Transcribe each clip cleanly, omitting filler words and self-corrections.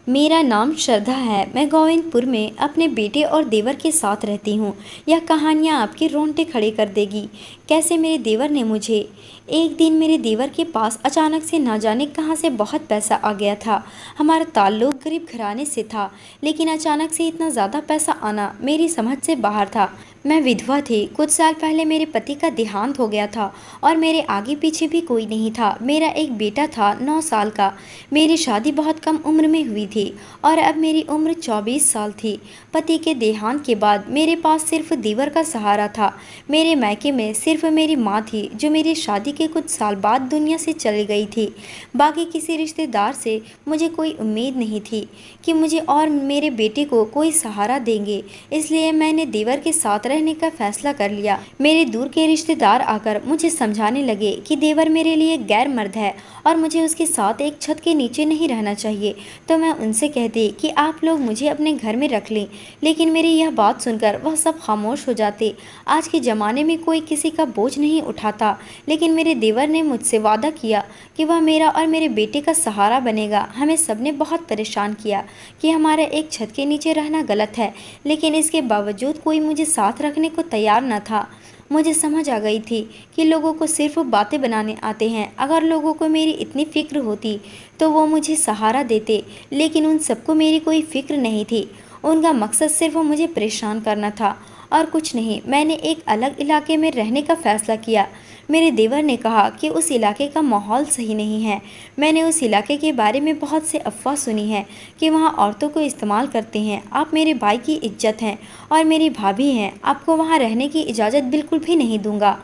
मेरा नाम श्रद्धा है। मैं गोविंदपुर में अपने बेटे और देवर के साथ रहती हूँ। यह कहानियाँ आपके रोंगटे खड़े कर देगी। कैसे मेरे देवर ने मुझे एक दिन मेरे देवर के पास अचानक से ना जाने कहाँ से बहुत पैसा आ गया था। हमारा ताल्लुक गरीब घराने से था, लेकिन अचानक से इतना ज़्यादा पैसा आना मेरी समझ से बाहर था। मैं विधवा थी। कुछ साल पहले मेरे पति का देहांत हो गया था और मेरे आगे पीछे भी कोई नहीं था। मेरा एक बेटा था 9 साल का। मेरी शादी बहुत कम उम्र में हुई थी और अब मेरी उम्र 24 साल थी। पति के देहांत के बाद मेरे पास सिर्फ देवर का सहारा था। मेरे मायके में सिर्फ मेरी माँ थी, जो मेरी शादी के कुछ साल बाद दुनिया से चली गई थी। बाकी किसी रिश्तेदार से मुझे कोई उम्मीद नहीं थी कि मुझे और मेरे बेटे को कोई सहारा देंगे। इसलिए मैंने देवर के साथ रहने का फैसला कर लिया। मेरे दूर के रिश्तेदार आकर मुझे समझाने लगे कि देवर मेरे लिए गैर मर्द है और मुझे उसके साथ एक छत के नीचे नहीं रहना चाहिए। तो मैं उनसे कहती कि आप लोग मुझे अपने घर में रख लें, लेकिन मेरी यह बात सुनकर वह सब खामोश हो जाते। आज के ज़माने में कोई किसी का बोझ नहीं उठाता, लेकिन मेरे देवर ने मुझसे वादा किया कि वह मेरा और मेरे बेटे का सहारा बनेगा। हमें सबने बहुत परेशान किया कि हमारा एक छत के नीचे रहना गलत है, लेकिन इसके बावजूद कोई मुझे साथ रखने को तैयार न था। मुझे समझ आ गई थी कि लोगों को सिर्फ बातें बनाने आते हैं। अगर लोगों को मेरी इतनी फ़िक्र होती तो वो मुझे सहारा देते, लेकिन उन सबको मेरी कोई फ़िक्र नहीं थी। उनका मकसद सिर्फ मुझे परेशान करना था और कुछ नहीं। मैंने एक अलग इलाके में रहने का फ़ैसला किया। मेरे देवर ने कहा कि उस इलाके का माहौल सही नहीं है। मैंने उस इलाके के बारे में बहुत से अफवाह सुनी है कि वहाँ औरतों को इस्तेमाल करते हैं। आप मेरे भाई की इज्जत हैं और मेरी भाभी हैं। आपको वहाँ रहने की इजाज़त बिल्कुल भी नहीं दूंगा।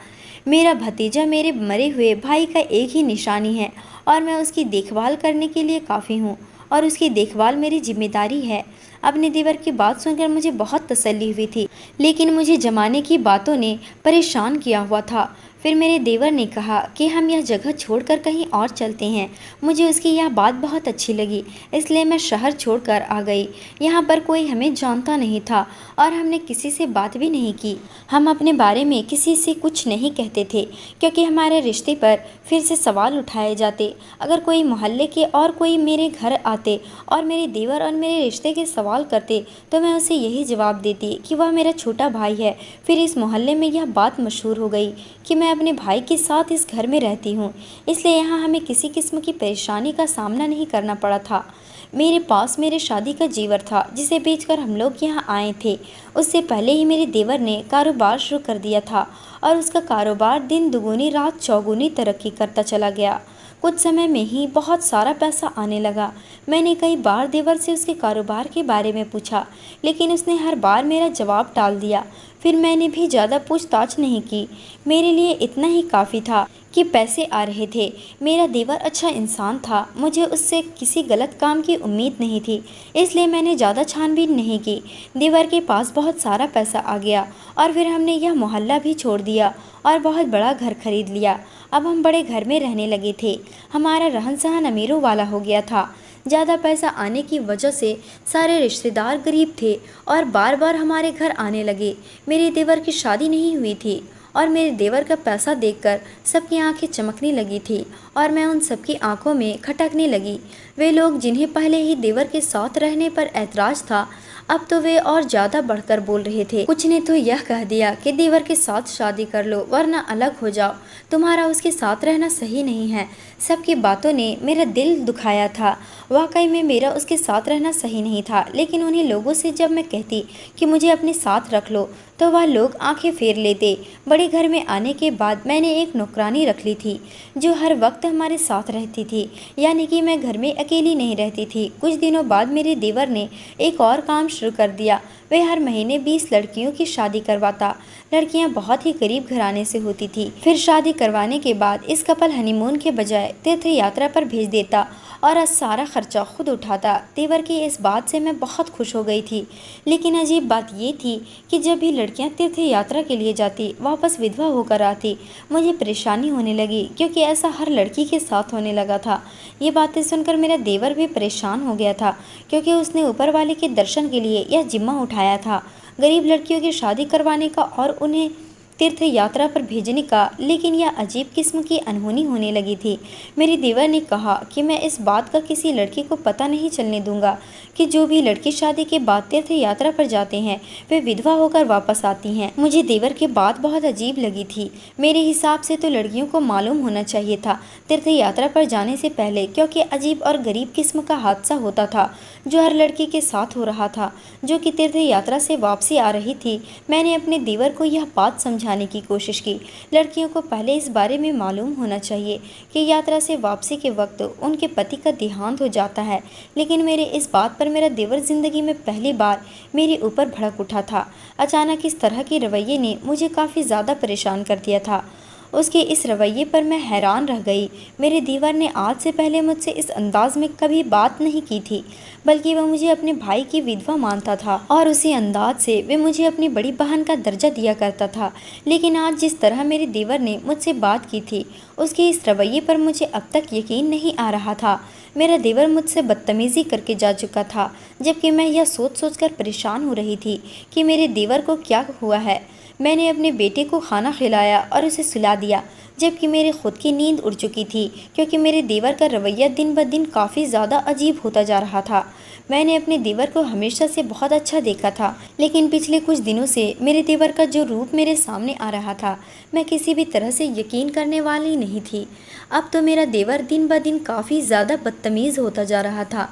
मेरा भतीजा मेरे मरे हुए भाई का एक ही निशानी है और मैं उसकी देखभाल करने के लिए काफ़ी हूँ और उसकी देखभाल मेरी जिम्मेदारी है। अपने देवर की बात सुनकर मुझे बहुत तसल्ली हुई थी, लेकिन मुझे जमाने की बातों ने परेशान किया हुआ था। फिर मेरे देवर ने कहा कि हम यह जगह छोड़कर कहीं और चलते हैं। मुझे उसकी यह बात बहुत अच्छी लगी, इसलिए मैं शहर छोड़कर आ गई। यहाँ पर कोई हमें जानता नहीं था और हमने किसी से बात भी नहीं की। हम अपने बारे में किसी से कुछ नहीं कहते थे, क्योंकि हमारे रिश्ते पर फिर से सवाल उठाए जाते। अगर कोई मोहल्ले के और कोई मेरे घर आते और मेरे देवर और मेरे रिश्ते के सवाल करते, तो मैं उसे यही जवाब देती कि वह मेरा छोटा भाई है। फिर इस मोहल्ले में यह बात मशहूर हो गई कि मैं अपने भाई के साथ इस घर में रहती हूँ, इसलिए यहाँ हमें किसी किस्म की परेशानी का सामना नहीं करना पड़ा था। मेरे पास मेरे शादी का जेवर था, जिसे बेचकर हम लोग यहाँ आए थे। उससे पहले ही मेरे देवर ने कारोबार शुरू कर दिया था और उसका कारोबार दिन दुगुनी रात चौगुनी तरक्की करता चला गया। कुछ समय में ही बहुत सारा पैसा आने लगा। मैंने कई बार देवर से उसके कारोबार के बारे में पूछा, लेकिन उसने हर बार मेरा जवाब टाल दिया। फिर मैंने भी ज़्यादा पूछताछ नहीं की। मेरे लिए इतना ही काफ़ी था कि पैसे आ रहे थे। मेरा देवर अच्छा इंसान था, मुझे उससे किसी गलत काम की उम्मीद नहीं थी, इसलिए मैंने ज़्यादा छानबीन नहीं की। देवर के पास बहुत सारा पैसा आ गया और फिर हमने यह मोहल्ला भी छोड़ दिया और बहुत बड़ा घर खरीद लिया। अब हम बड़े घर में रहने लगे थे। हमारा रहन सहन अमीरों वाला हो गया था। ज़्यादा पैसा आने की वजह से सारे रिश्तेदार गरीब थे और बार बार हमारे घर आने लगे। मेरे देवर की शादी नहीं हुई थी और मेरे देवर का पैसा देखकर सबकी आंखें चमकने लगी थी और मैं उन सबकी आंखों में खटकने लगी। वे लोग जिन्हें पहले ही देवर के साथ रहने पर ऐतराज़ था, अब तो वे और ज़्यादा बढ़कर बोल रहे थे। कुछ ने तो यह कह दिया कि देवर के साथ शादी कर लो वरना अलग हो जाओ, तुम्हारा उसके साथ रहना सही नहीं है। सबकी बातों ने मेरा दिल दुखाया था। वाकई में मेरा उसके साथ रहना सही नहीं था, लेकिन उन्हीं लोगों से जब मैं कहती कि मुझे अपने साथ रख लो, तो वह लोग आंखें फेर लेते। बड़े घर में आने के बाद मैंने एक नौकरानी रख ली थी, जो हर वक्त हमारे साथ रहती थी, यानी कि मैं घर में अकेली नहीं रहती थी। कुछ दिनों बाद मेरे देवर ने एक और काम शुरू कर दिया। वे हर महीने 20 लड़कियों की शादी करवाता। लड़कियां बहुत ही गरीब घराने से होती थी। फिर शादी करवाने के बाद इस कपल हनीमून के बजाय तीर्थ यात्रा पर भेज देता और सारा खर्चा खुद उठाता। देवर की इस बात से मैं बहुत खुश हो गई थी, लेकिन अजीब बात ये थी कि जब भी लड़कियां तीर्थ यात्रा के लिए जाती, वापस विधवा होकर आती। मुझे परेशानी होने लगी, क्योंकि ऐसा हर लड़की के साथ होने लगा था। ये बातें सुनकर मेरा देवर भी परेशान हो गया था, क्योंकि उसने ऊपर वाले के दर्शन के लिए यह जिम्मा उठाया था, गरीब लड़कियों की शादी करवाने का और उन्हें तीर्थ यात्रा पर भेजने का, लेकिन यह अजीब किस्म की अनहोनी होने लगी थी। मेरे देवर ने कहा कि मैं इस बात का किसी लड़की को पता नहीं चलने दूंगा कि जो भी लड़की शादी के बाद तीर्थ यात्रा पर जाते हैं वे विधवा होकर वापस आती हैं। मुझे देवर की बात बहुत अजीब लगी थी। मेरे हिसाब से तो लड़कियों को मालूम होना चाहिए था तीर्थ यात्रा पर जाने से पहले, क्योंकि अजीब और गरीब किस्म का हादसा होता था जो हर लड़की के साथ हो रहा था जो कि तीर्थ यात्रा से वापसी आ रही थी। मैंने अपने देवर को यह बात समझाने की कोशिश की। लड़कियों को पहले इस बारे में मालूम होना चाहिए कि यात्रा से वापसी के वक्त उनके पति का देहांत हो जाता है, लेकिन मेरे इस बात पर मेरा देवर जिंदगी में पहली बार मेरे ऊपर भड़क उठा था। अचानक इस तरह के रवैये ने मुझे काफ़ी ज़्यादा परेशान कर दिया था। उसके इस रवैये पर मैं हैरान रह गई। मेरे देवर ने आज से पहले मुझसे इस अंदाज में कभी बात नहीं की थी, बल्कि वह मुझे अपने भाई की विधवा मानता था और उसी अंदाज से वे मुझे अपनी बड़ी बहन का दर्जा दिया करता था। लेकिन आज जिस तरह मेरे देवर ने मुझसे बात की थी, उसके इस रवैये पर मुझे अब तक यकीन नहीं आ रहा था। मेरा देवर मुझसे बदतमीज़ी करके जा चुका था, जबकि मैं यह सोच सोच कर परेशान हो रही थी कि मेरे देवर को क्या हुआ है। मैंने अपने बेटे को खाना खिलाया और उसे सुला दिया, जबकि मेरी खुद की नींद उड़ चुकी थी, क्योंकि मेरे देवर का रवैया दिन ब दिन काफ़ी ज़्यादा अजीब होता जा रहा था। मैंने अपने देवर को हमेशा से बहुत अच्छा देखा था, लेकिन पिछले कुछ दिनों से मेरे देवर का जो रूप मेरे सामने आ रहा था, मैं किसी भी तरह से यकीन करने वाली नहीं थी। अब तो मेरा देवर दिन ब दिन काफ़ी ज़्यादा बदतमीज़ होता जा रहा था।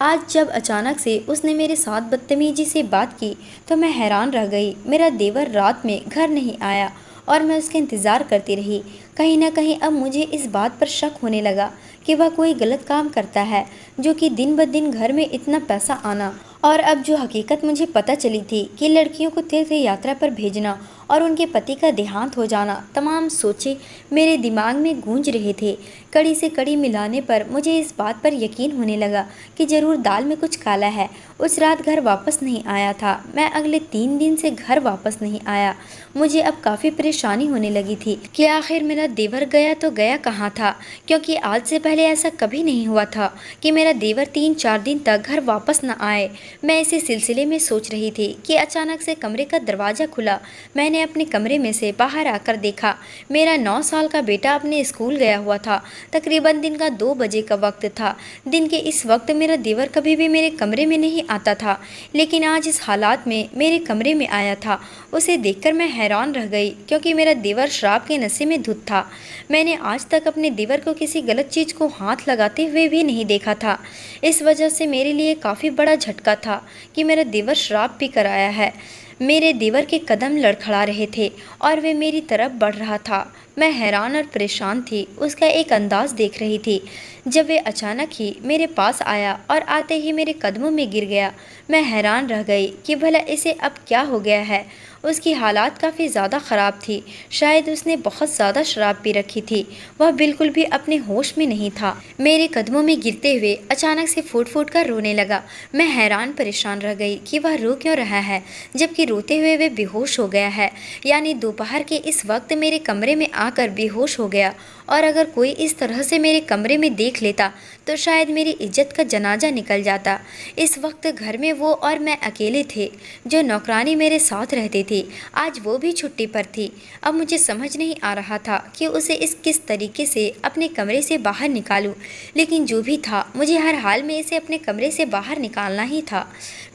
आज जब अचानक से उसने मेरे साथ बदतमीजी से बात की तो मैं हैरान रह गई। मेरा देवर रात में घर नहीं आया और मैं उसका इंतज़ार करती रही। कहीं ना कहीं अब मुझे इस बात पर शक होने लगा कि वह कोई गलत काम करता है, जो कि दिन ब दिन घर में इतना पैसा आना। और अब जो हकीकत मुझे पता चली थी कि लड़कियों को तीर्थ यात्रा पर भेजना और उनके पति का देहांत हो जाना, तमाम सोचे मेरे दिमाग में गूंज रहे थे। कड़ी से कड़ी मिलाने पर मुझे इस बात पर यकीन होने लगा कि ज़रूर दाल में कुछ काला है। उस रात घर वापस नहीं आया था। मैं अगले 3 दिन से घर वापस नहीं आया। मुझे अब काफ़ी परेशानी होने लगी थी कि आखिर मेरा देवर गया तो गया कहाँ था, क्योंकि आज से पहले ऐसा कभी नहीं हुआ था कि मेरा देवर 3-4 दिन तक घर वापस न आए। मैं इसी सिलसिले में सोच रही थी कि अचानक से कमरे का दरवाज़ा खुला। मैंने अपने कमरे में से बाहर आकर देखा। मेरा 9 साल का बेटा अपने स्कूल गया हुआ था। तकरीबन दिन का 2 बजे का वक्त था। दिन के इस वक्त मेरा देवर कभी भी मेरे कमरे में नहीं आता था, लेकिन आज इस हालात में मेरे कमरे में आया था। उसे देखकर मैं हैरान रह गई, क्योंकि मेरा देवर शराब के नशे में धुत था। मैंने आज तक अपने देवर को किसी गलत चीज़ को हाथ लगाते हुए भी नहीं देखा था। इस वजह से मेरे लिए काफ़ी बड़ा झटका था कि मेरा देवर शराब पी कर आया है। मेरे देवर के कदम लड़खड़ा रहे थे और वे मेरी तरफ बढ़ रहा था। मैं हैरान और परेशान थी, उसका एक अंदाज देख रही थी। जब वे अचानक ही मेरे पास आया और आते ही मेरे कदमों में गिर गया, मैं हैरान रह गई कि भला इसे अब क्या हो गया है। उसकी हालात काफ़ी ज़्यादा ख़राब थी। शायद उसने बहुत ज़्यादा शराब पी रखी थी। वह बिल्कुल भी अपने होश में नहीं था। मेरे कदमों में गिरते हुए अचानक से फूट फूट कर रोने लगा। मैं हैरान परेशान रह गई कि वह रो क्यों रहा है, जबकि रोते हुए वे बेहोश हो गया है। यानी दोपहर के इस वक्त मेरे कमरे में आकर बेहोश हो गया। और अगर कोई इस तरह से मेरे कमरे में देख लेता तो शायद मेरी इज्जत का जनाजा निकल जाता। इस वक्त घर में वो और मैं अकेले थे। जो नौकरानी मेरे साथ रहती थी, आज वो भी छुट्टी पर थी। अब मुझे समझ नहीं आ रहा था कि उसे किस तरीके से अपने कमरे से बाहर निकालूं, लेकिन जो भी था, मुझे हर हाल में इसे अपने कमरे से बाहर निकालना ही था।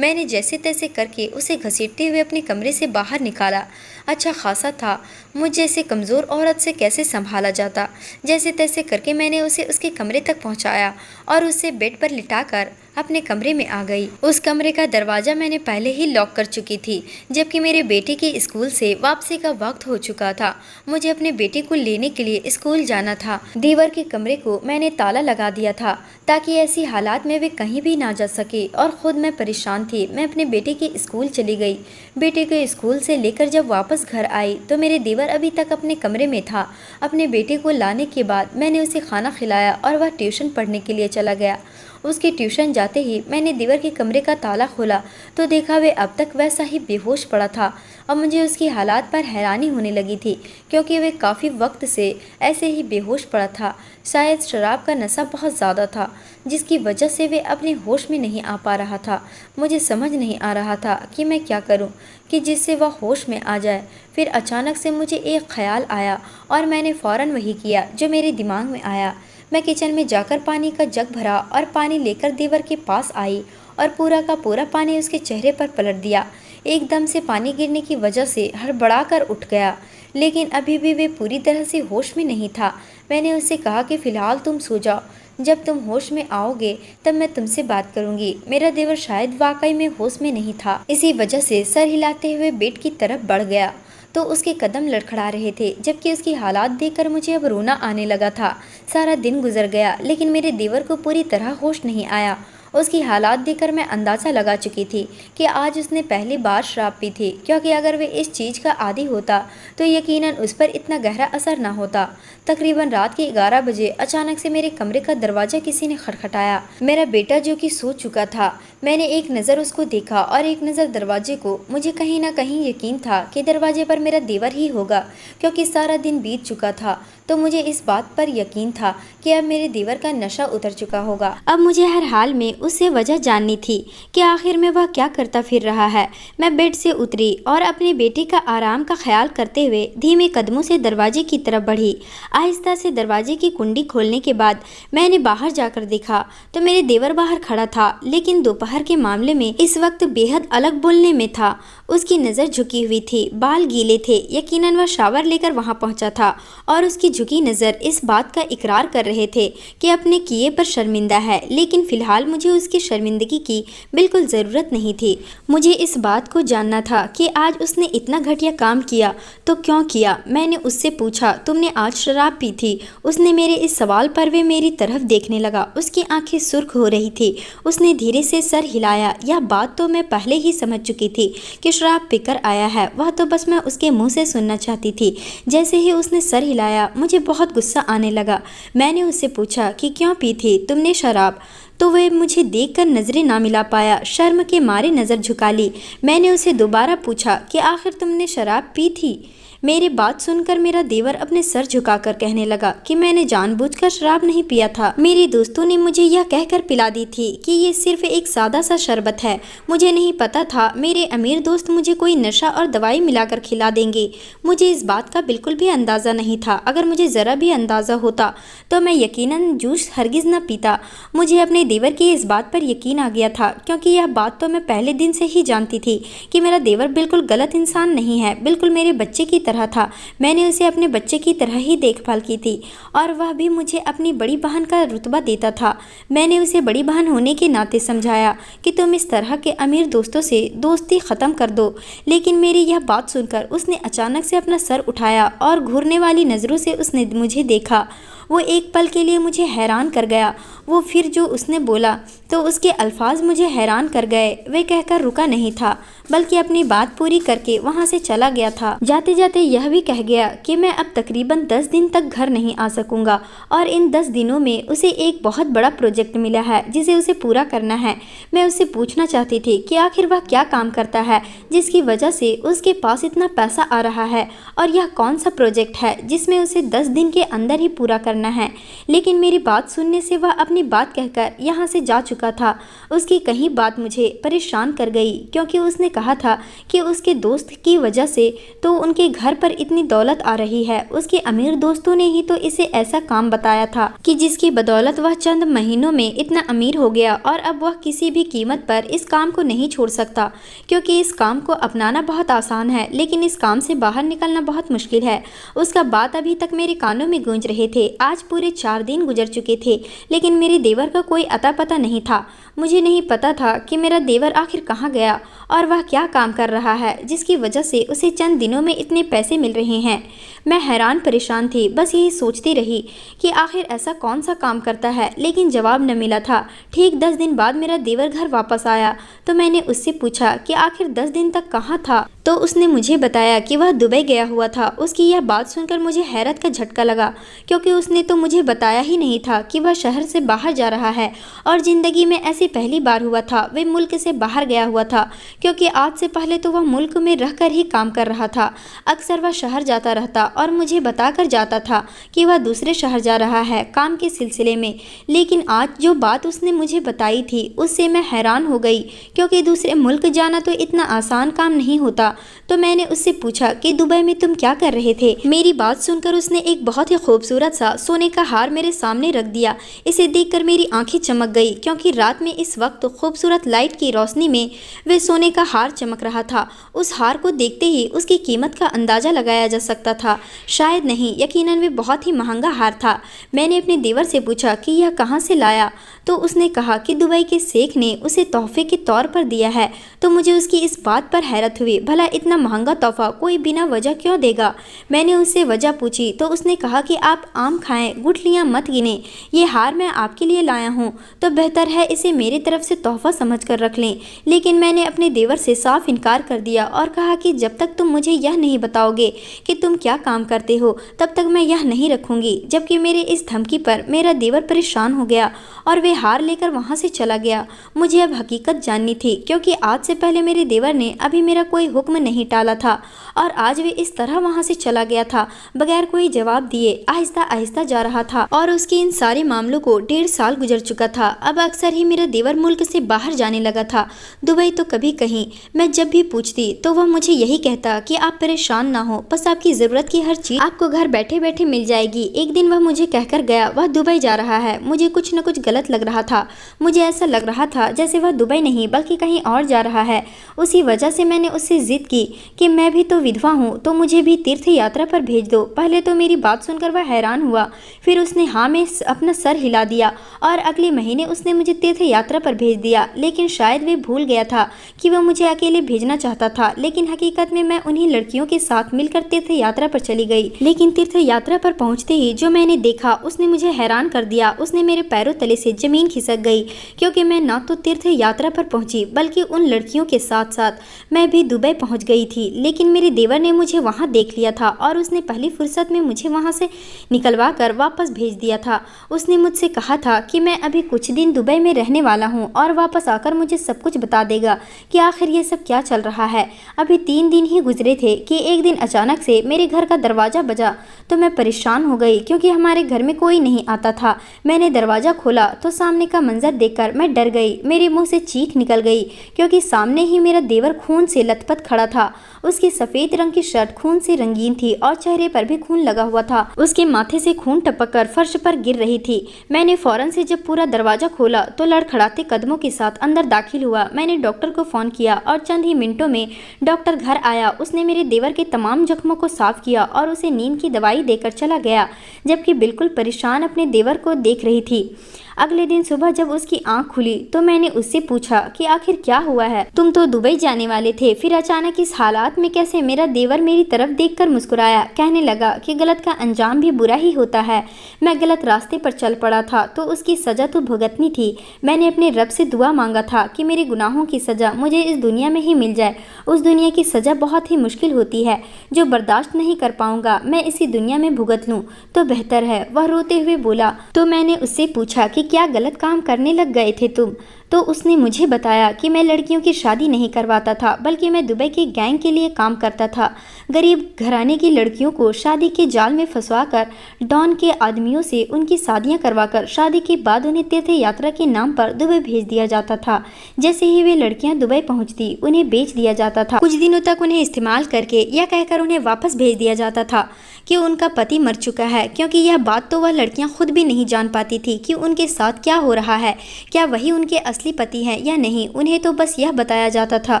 मैंने जैसे तैसे करके उसे घसीटते हुए अपने कमरे से बाहर निकाला। अच्छा खासा था। मुझ जैसे कमज़ोर औरत से कैसे संभाला जाता। जैसे तैसे करके मैंने उसे उसके कमरे तक पहुंचाया और उसे बेड पर लिटाकर अपने कमरे में आ गई। उस कमरे का दरवाज़ा मैंने पहले ही लॉक कर चुकी थी, जबकि मेरे बेटे के स्कूल से वापसी का वक्त हो चुका था। मुझे अपने बेटे को लेने के लिए स्कूल जाना था। देवर के कमरे को मैंने ताला लगा दिया था ताकि ऐसी हालात में वे कहीं भी ना जा सके, और ख़ुद मैं परेशान थी। मैं अपने बेटे के स्कूल चली गई। बेटे को स्कूल से लेकर जब वापस घर आई तो मेरे देवर अभी तक अपने कमरे में था। अपने बेटे को लाने के बाद मैंने उसे खाना खिलाया और वह ट्यूशन पढ़ने के लिए चला गया। उसके ट्यूशन जाते ही मैंने देवर के कमरे का ताला खोला तो देखा वे अब तक वैसा ही बेहोश पड़ा था और मुझे उसकी हालात पर हैरानी होने लगी थी, क्योंकि वे काफ़ी वक्त से ऐसे ही बेहोश पड़ा था। शायद शराब का नशा बहुत ज़्यादा था, जिसकी वजह से वे अपने होश में नहीं आ पा रहा था। मुझे समझ नहीं आ रहा था कि मैं क्या करूं कि जिससे वह होश में आ जाए। फिर अचानक से मुझे एक ख्याल आया और मैंने फ़ौरन वही किया जो मेरे दिमाग में आया। मैं किचन में जाकर पानी का जग भरा और पानी लेकर देवर के पास आई और पूरा का पूरा पानी उसके चेहरे पर पलट दिया। एकदम से पानी गिरने की वजह से हड़बड़ाकर उठ गया, लेकिन अभी भी वे पूरी तरह से होश में नहीं था। मैंने उससे कहा कि फ़िलहाल तुम सो जाओ, जब तुम होश में आओगे तब मैं तुमसे बात करूंगी। मेरा देवर शायद वाकई में होश में नहीं था, इसी वजह से सर हिलाते हुए बेड की तरफ बढ़ गया तो उसके कदम लड़खड़ा रहे थे, जबकि उसकी हालात देखकर मुझे अब रोना आने लगा था। सारा दिन गुजर गया लेकिन मेरे देवर को पूरी तरह होश नहीं आया। उसकी हालात देखकर मैं अंदाज़ा लगा चुकी थी कि आज उसने पहली बार शराब पी थी, क्योंकि अगर वे इस चीज़ का आदी होता तो यकीनन उस पर इतना गहरा असर ना होता। तकरीबन रात के 11 बजे अचानक से मेरे कमरे का दरवाज़ा किसी ने खटखटाया। मेरा बेटा जो कि सो चुका था, मैंने एक नज़र उसको देखा और एक नज़र दरवाजे को। मुझे कहीं ना कहीं यकीन था कि दरवाजे पर मेरा देवर ही होगा, क्योंकि सारा दिन बीत चुका था तो मुझे इस बात पर यकीन था कि अब मेरे देवर का नशा उतर चुका होगा। अब मुझे हर हाल में उससे वजह जाननी थी कि आखिर में वह क्या करता फिर रहा है। मैं बेड से उतरी और अपने बेटे का आराम का ख्याल करते हुए धीमे कदमों से दरवाजे की तरफ बढ़ी। आहिस्ता से दरवाजे की कुंडी खोलने के बाद मैंने बाहर जाकर देखा तो मेरे देवर बाहर खड़ा था, लेकिन दोपहर के मामले में इस वक्त बेहद अलग बोलने में था। उसकी नज़र झुकी हुई थी, बाल गीले थे, यकीनन वह शावर लेकर वहां पहुंचा था और उसकी झुकी नज़र इस बात का इकरार कर रहे थे कि अपने किए पर शर्मिंदा है। लेकिन फ़िलहाल मुझे उसकी शर्मिंदगी की बिल्कुल ज़रूरत नहीं थी। मुझे इस बात को जानना था कि आज उसने इतना घटिया काम किया तो क्यों किया। मैंने उससे पूछा, तुमने आज शराब पी थी? उसने मेरे इस सवाल पर वे मेरी तरफ देखने लगा। उसकी आंखें सुर्ख हो रही थी। उसने धीरे से सर हिलाया। यह बात तो मैं पहले ही समझ चुकी थी कि शराब पीकर आया है, वह तो बस मैं उसके मुँह से सुनना चाहती थी। जैसे ही उसने सर हिलाया मुझे बहुत गुस्सा आने लगा। मैंने उससे पूछा कि क्यों पी थी तुमने शराब? तो वह मुझे देखकर नजरें ना मिला पाया, शर्म के मारे नज़र झुका ली। मैंने उसे दोबारा पूछा कि आखिर तुमने शराब पी थी? मेरी बात सुनकर मेरा देवर अपने सर झुकाकर कहने लगा कि मैंने जानबूझकर शराब नहीं पिया था। मेरे दोस्तों ने मुझे यह कहकर पिला दी थी कि ये सिर्फ एक सादा सा शरबत है। मुझे नहीं पता था मेरे अमीर दोस्त मुझे कोई नशा और दवाई मिलाकर खिला देंगे। मुझे इस बात का बिल्कुल भी अंदाज़ा नहीं था। अगर मुझे ज़रा भी अंदाज़ा होता तो मैं यकीनन जूस हरगिज़ न पीता। मुझे अपने देवर की इस बात पर यकीन आ गया था, क्योंकि यह बात तो मैं पहले दिन से ही जानती थी कि मेरा देवर बिल्कुल गलत इंसान नहीं है, बिल्कुल मेरे बच्चे की तरह था। मैंने उसे अपने बच्चे की तरह ही देखभाल की थी और वह भी मुझे अपनी बड़ी बहन का रुतबा देता था। मैंने उसे बड़ी बहन होने के नाते समझाया कि तुम इस तरह के अमीर दोस्तों से दोस्ती ख़त्म कर दो। लेकिन मेरी यह बात सुनकर उसने अचानक से अपना सर उठाया और घूरने वाली नज़रों से उसने मुझे देखा। वो एक पल के लिए मुझे हैरान कर गया। वो फिर जो उसने बोला तो उसके अल्फाज मुझे हैरान कर गए। वे कहकर रुका नहीं था, बल्कि अपनी बात पूरी करके वहाँ से चला गया था। जाते जाते यह भी कह गया कि मैं अब तकरीबन 10 दिन तक घर नहीं आ सकूंगा और इन 10 दिनों में उसे एक बहुत बड़ा प्रोजेक्ट मिला है जिसे उसे पूरा करना है। मैं उससे पूछना चाहती थी कि आखिर वह क्या काम करता है जिसकी वजह से उसके पास इतना पैसा आ रहा है, और यह कौन सा प्रोजेक्ट है जिसमें उसे 10 दिन के अंदर ही पूरा करना है। लेकिन मेरी बात सुनने से वह अपनी बात कहकर यहाँ से जा चुका था। उसकी कहीं बात मुझे परेशान कर गई, क्योंकि उसने कहा था कि उसके दोस्त की वजह से तो उनके घर पर इतनी दौलत आ रही है। उसके अमीर दोस्तों ने ही तो इसे ऐसा काम बताया था कि जिसकी बदौलत वह चंद महीनों में इतना अमीर हो गया, और अब वह किसी भी कीमत पर इस काम को नहीं छोड़ सकता, क्योंकि इस काम को अपनाना बहुत आसान है लेकिन इस काम से बाहर निकलना बहुत मुश्किल है। उसका बात अभी तक मेरे कानों में गूंज रहे थे। आज पूरे 4 दिन गुजर चुके थे लेकिन मेरे देवर का कोई अता पता नहीं था। मुझे नहीं पता था कि मेरा देवर आखिर कहाँ गया और वह क्या काम कर रहा है जिसकी वजह से उसे चंद दिनों में इतने पैसे मिल रहे हैं। मैं हैरान परेशान थी, बस यही सोचती रही कि आखिर ऐसा कौन सा काम करता है, लेकिन जवाब न मिला था। ठीक 10 दिन बाद मेरा देवर घर वापस आया तो मैंने उससे पूछा कि आखिर 10 दिन तक कहाँ था, तो उसने मुझे बताया कि वह दुबई गया हुआ था। उसकी यह बात सुनकर मुझे हैरत का झटका लगा, क्योंकि उसने उसने तो मुझे बताया ही नहीं था कि वह शहर से बाहर जा रहा है, और ज़िंदगी में ऐसी पहली बार हुआ था वे मुल्क से बाहर गया हुआ था, क्योंकि आज से पहले तो वह मुल्क में रहकर ही काम कर रहा था। अक्सर वह शहर जाता रहता और मुझे बताकर जाता था कि वह दूसरे शहर जा रहा है काम के सिलसिले में। लेकिन आज जो बात उसने मुझे बताई थी उससे मैं हैरान हो गई, क्योंकि दूसरे मुल्क जाना तो इतना आसान काम नहीं होता। तो मैंने उससे पूछा कि दुबई में तुम क्या कर रहे थे। मेरी बात सुनकर उसने एक बहुत ही खूबसूरत सा सोने का हार मेरे सामने रख दिया। इसे देखकर मेरी आंखें चमक गई, क्योंकि रात में इस वक्त खूबसूरत लाइट की रोशनी में वे सोने का हार चमक रहा था। उस हार को देखते ही उसकी कीमत का अंदाज़ा लगाया जा सकता था। शायद नहीं, यकीनन वे बहुत ही महंगा हार था। मैंने अपने देवर से पूछा कि यह कहाँ से लाया, तो उसने कहा कि दुबई के शेख ने उसे तोहफे के तौर पर दिया है। तो मुझे उसकी इस बात पर हैरत हुई, भला इतना महंगा तोहफा कोई बिना वजह क्यों देगा। मैंने उससे वजह पूछी तो उसने कहा कि आप आम खाएं, गुठलियाँ मत गिने, ये हार मैं आपके लिए लाया हूँ, तो बेहतर है इसे मेरी तरफ से तोहफा समझ कर रख लें। लेकिन मैंने अपने देवर से साफ इनकार कर दिया और कहा कि जब तक तुम मुझे यह नहीं बताओगे कि तुम क्या काम करते हो तब तक मैं यह नहीं रखूँगी। जबकि मेरे इस धमकी पर मेरा देवर परेशान हो गया और वे हार लेकर वहाँ से चला गया। मुझे अब हकीकत जाननी थी, क्योंकि आज से पहले मेरे देवर ने अभी मेरा कोई हुक्म नहीं टाला था और आज वे इस तरह वहाँ से चला गया था बगैर कोई जवाब दिए। आहिस्ता आहिस्ता जा रहा था और उसके इन सारे मामलों को 1.5 साल गुजर चुका था। अब अक्सर ही मेरा देवर मुल्क से बाहर जाने लगा था, दुबई तो कभी कहीं। मैं जब भी पूछती तो वह मुझे यही कहता कि आप परेशान ना हो, बस आपकी ज़रूरत की हर चीज़ आपको घर बैठे बैठे मिल जाएगी। एक दिन वह मुझे कहकर गया वह दुबई जा रहा है। मुझे कुछ न कुछ गलत लग रहा था। मुझे ऐसा लग रहा था जैसे वह दुबई नहीं बल्कि कहीं और जा रहा है। उसी वजह से मैंने उससे जिद की कि मैं भी तो विधवा हूँ, तो मुझे भी तीर्थ यात्रा पर भेज दो। पहले तो मेरी बात सुनकर वह हैरान हुआ, फिर उसने हाँ में अपना सर हिला दिया और अगले महीने उसने मुझे तीर्थ यात्रा पर भेज दिया। लेकिन शायद वे भूल गया था कि वह मुझे अकेले भेजना चाहता था, लेकिन हकीकत में मैं उन्हीं लड़कियों के साथ मिलकर तीर्थ यात्रा पर चली गई। लेकिन तीर्थ यात्रा पर पहुंचते ही जो मैंने देखा उसने मुझे हैरान कर दिया। उसने मेरे पैरों तले से जमीन खिसक गई, क्योंकि मैं न तो तीर्थ यात्रा पर पहुंची बल्कि उन लड़कियों के साथ साथ मैं भी दुबई पहुंच गई थी। लेकिन मेरे देवर ने मुझे वहां देख लिया था और उसने पहली फुर्सत में मुझे वहां से निकलवा कर वापस भेज दिया था। उसने मुझसे कहा था कि मैं अभी कुछ दिन दुबई में रहने वाला हूं और वापस आकर मुझे सब कुछ बता देगा कि आखिर ये सब क्या चल रहा है। अभी 3 दिन ही गुजरे थे कि एक दिन अचानक से मेरे घर का दरवाज़ा बजा, तो मैं परेशान हो गई, क्योंकि हमारे घर में कोई नहीं आता था। मैंने दरवाज़ा खोला तो सामने का मंजर देखकर मैं डर गई। मेरे मुंह से चीख निकल गई, क्योंकि सामने ही मेरा देवर खून से लथपथ खड़ा था। उसकी सफ़ेद रंग की शर्ट खून से रंगीन थी और चेहरे पर भी खून लगा हुआ था। उसके माथे से खून टपककर फर्श पर गिर रही थी। मैंने फौरन से जब पूरा दरवाज़ा खोला तो लड़खड़ाते कदमों के साथ अंदर दाखिल हुआ। मैंने डॉक्टर को फ़ोन किया और चंद ही मिनटों में डॉक्टर घर आया। उसने मेरे देवर के तमाम जख्मों को साफ किया और उसे नींद की दवाई देकर चला गया, जबकि बिल्कुल परेशान अपने देवर को देख रही थी। अगले दिन सुबह जब उसकी आंख खुली तो मैंने उससे पूछा कि आखिर क्या हुआ है, तुम तो दुबई जाने वाले थे, फिर अचानक इस हालात में कैसे। मेरा देवर मेरी तरफ देखकर मुस्कुराया, कहने लगा कि गलत का अंजाम भी बुरा ही होता है। मैं गलत रास्ते पर चल पड़ा था तो उसकी सज़ा तो भुगतनी थी। मैंने अपने रब से दुआ मांगा था कि मेरे गुनाहों की सज़ा मुझे इस दुनिया में ही मिल जाए। उस दुनिया की सज़ा बहुत ही मुश्किल होती है, जो बर्दाश्त नहीं कर पाऊंगा मैं इसी दुनिया में भुगत लूँ तो बेहतर है। वह रोते हुए बोला। तो मैंने उससे पूछा कि क्या गलत काम करने लग गए थे तुम? तो उसने मुझे बताया कि मैं लड़कियों की शादी नहीं करवाता था, बल्कि मैं दुबई के गैंग के लिए काम करता था। गरीब घराने की लड़कियों को शादी के जाल में फंसवाकर डॉन के आदमियों से उनकी शादियां करवाकर शादी के बाद उन्हें तीर्थ यात्रा के नाम पर दुबई भेज दिया जाता था। जैसे ही वे लड़कियां दुबई पहुंचती उन्हें बेच दिया जाता था। कुछ दिनों तक उन्हें इस्तेमाल करके या कहकर उन्हें वापस भेज दिया जाता था कि उनका पति मर चुका है, क्योंकि यह बात तो वह लड़कियां खुद भी नहीं जान पाती थी कि उनके साथ क्या हो रहा है, क्या वही उनके असली पति हैं या नहीं। उन्हें तो बस यह बताया जाता था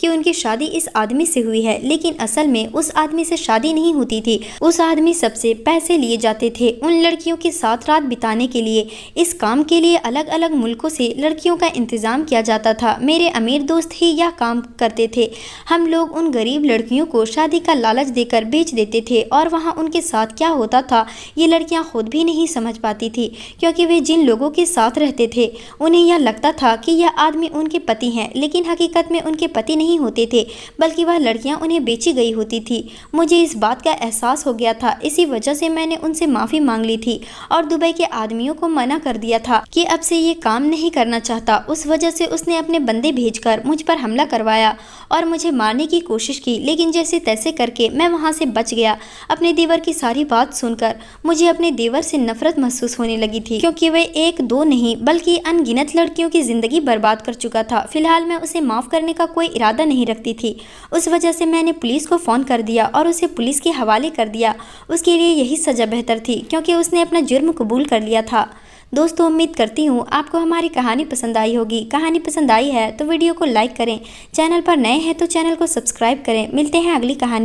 कि उनकी शादी इस आदमी से हुई है, लेकिन असल में उस आदमी से शादी नहीं होती थी। उस आदमी सबसे पैसे लिए जाते थे उन लड़कियों के साथ रात बिताने के लिए। इस काम के लिए अलग अलग मुल्कों से लड़कियों का इंतज़ाम किया जाता था। मेरे अमीर दोस्त ही यह काम करते थे। हम लोग उन गरीब लड़कियों को शादी का लालच देकर बेच देते थे और वहाँ उनके साथ क्या होता था ये लड़कियां खुद भी नहीं समझ पाती थी, क्योंकि वे जिन लोगों के साथ रहते थे उन्हें यह लगता था लगा कि यह आदमी उनके पति हैं, लेकिन हकीकत में उनके पति नहीं होते थे, बल्कि वह लड़कियां उन्हें बेची गई होती थी। मुझे इस बात का एहसास हो गया था। इसी वजह से मैंने उनसे माफ़ी मांग ली थी और दुबई के आदमियों को मना कर दिया था कि अब से ये काम नहीं करना चाहता। उस वजह से उसने अपने बंदे भेजकर मुझ पर हमला करवाया और मुझे मारने की कोशिश की, लेकिन जैसे तैसे करके मैं वहाँ से बच गया। अपने देवर की सारी बात सुनकर मुझे अपने देवर से नफरत महसूस होने लगी थी, क्योंकि वह एक दो नहीं बल्कि अनगिनत लड़कियों की जिंदगी बर्बाद कर चुका था। फिलहाल मैं उसे माफ़ करने का कोई इरादा नहीं रखती थी। उस वजह से मैंने पुलिस को फ़ोन कर दिया और उसे पुलिस के हवाले कर दिया। उसके लिए यही सज़ा बेहतर थी, क्योंकि उसने अपना जुर्म कबूल कर लिया था। दोस्तों, उम्मीद करती हूँ आपको हमारी कहानी पसंद आई होगी। कहानी पसंद आई है तो वीडियो को लाइक करें, चैनल पर नए हैं तो चैनल को सब्सक्राइब करें। मिलते हैं अगली कहानी।